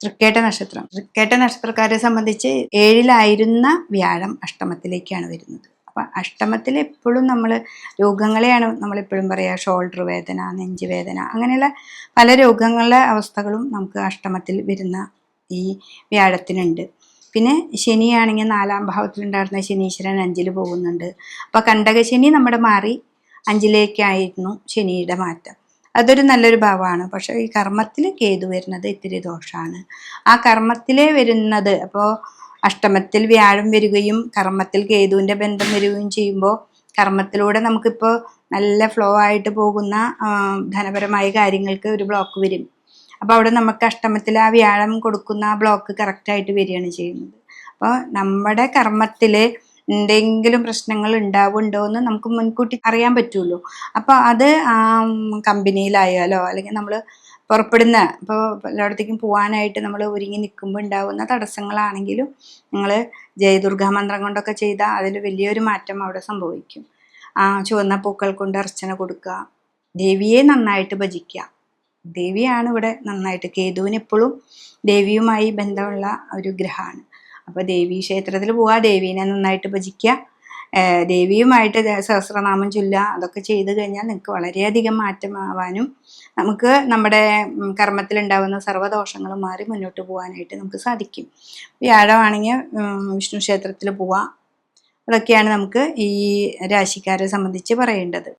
തൃക്കേട്ട നക്ഷത്രക്കാരെ സംബന്ധിച്ച് 7-ലായിരുന്ന വ്യാഴം അഷ്ടമത്തിലേക്കാണ് വരുന്നത്. അപ്പം അഷ്ടമത്തിൽ എപ്പോഴും നമ്മൾ രോഗങ്ങളെയാണ് നമ്മളെപ്പോഴും പറയുക. ഷോൾഡർ വേദന, നെഞ്ചുവേദന, അങ്ങനെയുള്ള പല രോഗങ്ങളുടെ അവസ്ഥകളും നമുക്ക് അഷ്ടമത്തിൽ വരുന്ന ഈ വ്യാഴത്തിനുണ്ട്. പിന്നെ ശനിയാണെങ്കിൽ 4-ാം ഭാവത്തിലുണ്ടായിരുന്ന ശനീശ്വരൻ 5-ൽ പോകുന്നുണ്ട്. അപ്പോൾ കണ്ടകശനി നമ്മുടെ മാറി 5-ലേക്കായിരുന്നു ശനിയുടെ മാറ്റം. അതൊരു നല്ലൊരു ഭാവമാണ്. പക്ഷെ ഈ കർമ്മത്തിൽ കേതു വരുന്നത് ഇത്തിരി ദോഷമാണ്. ആ കർമ്മത്തിലെ വരുന്നത്, അപ്പോൾ അഷ്ടമത്തിൽ വ്യാഴം വരികയും കർമ്മത്തിൽ കേതുവിൻ്റെ ബന്ധം വരികയും ചെയ്യുമ്പോൾ കർമ്മത്തിലൂടെ നമുക്കിപ്പോൾ നല്ല ഫ്ലോ ആയിട്ട് പോകുന്ന ധനപരമായ കാര്യങ്ങൾക്ക് ഒരു ബ്ലോക്ക് വരും. അപ്പോൾ അവിടെ നമുക്ക് അഷ്ടമത്തിൽ ആ വ്യാഴം കൊടുക്കുന്ന ആ ബ്ലോക്ക് കറക്റ്റായിട്ട് വരികയാണ് ചെയ്യുന്നത്. അപ്പോൾ നമ്മുടെ കർമ്മത്തിൽ എന്തെങ്കിലും പ്രശ്നങ്ങൾ ഉണ്ടാവുന്നുണ്ടോ എന്ന് നമുക്ക് മുൻകൂട്ടി അറിയാൻ പറ്റുമല്ലോ. അപ്പോൾ അത് കമ്പനിയിലായാലോ അല്ലെങ്കിൽ നമ്മൾ പുറപ്പെടുന്ന ഇപ്പോൾ എല്ലായിടത്തേക്കും പോകാനായിട്ട് നമ്മൾ ഒരുങ്ങി നിൽക്കുമ്പോൾ ഉണ്ടാവുന്ന തടസ്സങ്ങളാണെങ്കിലും നിങ്ങൾ ജയദുർഗാ മന്ത്രം കൊണ്ടൊക്കെ ചെയ്താൽ അതിൽ വലിയൊരു മാറ്റം അവിടെ സംഭവിക്കും. ചുവന്ന പൂക്കൾ കൊണ്ട് അർച്ചന കൊടുക്കുക, ദേവിയെ നന്നായിട്ട് ഭജിക്കുക. ദേവിയാണ് ഇവിടെ നന്നായിട്ട്, കേതുവിന് എപ്പോഴും ദേവിയുമായി ബന്ധമുള്ള ഒരു ഗ്രഹമാണ്. അപ്പോൾ ദേവീ ക്ഷേത്രത്തിൽ പോവുക, ദേവീനെ നന്നായിട്ട് ഭജിക്കുക, ദേവിയുമായിട്ട് സഹസ്രനാമം ചൊല്ലുക. അതൊക്കെ ചെയ്ത് കഴിഞ്ഞാൽ നിങ്ങൾക്ക് വളരെയധികം മാറ്റമാവാനും നമുക്ക് നമ്മുടെ കർമ്മത്തിലുണ്ടാകുന്ന സർവ്വദോഷങ്ങളും മാറി മുന്നോട്ട് പോകാനായിട്ട് നമുക്ക് സാധിക്കും. വ്യാഴമാണെങ്കിൽ വിഷ്ണു ക്ഷേത്രത്തിൽ പോവുക. അതൊക്കെയാണ് നമുക്ക് ഈ രാശിക്കാരെ സംബന്ധിച്ച് പറയേണ്ടത്.